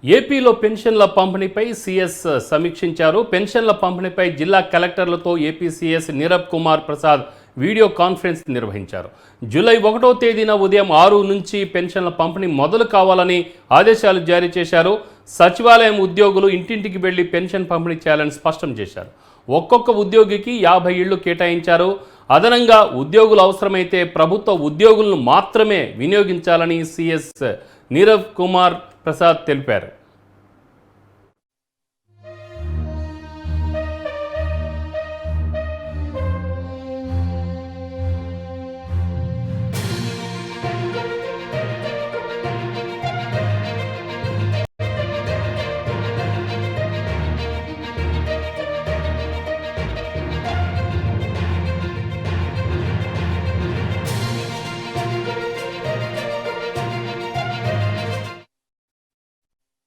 ఏపీలో పెన్షన్ల పంపిణీపై సీఎస్ సమీక్షించారు. పెన్షన్ల పంపిణీపై జిల్లా కలెక్టర్లతో AP CS Neerabh Kumar Prasad video conference నిర్వహించారు. జూలై 1వ తేదీన ఉదయం 6 నుంచి పెన్షన్ల పంపిణీ మొదలు కావాలని ఆదేశాలు జారీ చేశారు. సచివాలయం ఉద్యోగులు ఇంటింటికి వెళ్లి పెన్షన్ పంపిణీ చేయాలని స్పష్టం చేశారు. ఒక్కొక్క ఉద్యోగికి 50 ఇళ్లు కేటాయించారు. అదనంగా ఉద్యోగులు అవసరమైతే ప్రభుత్వ ఉద్యోగులను మాత్రమే వినియోగించాలని సీఎస్ నీరబ్ కుమార్ ప్రసాద్ తెలిపారు.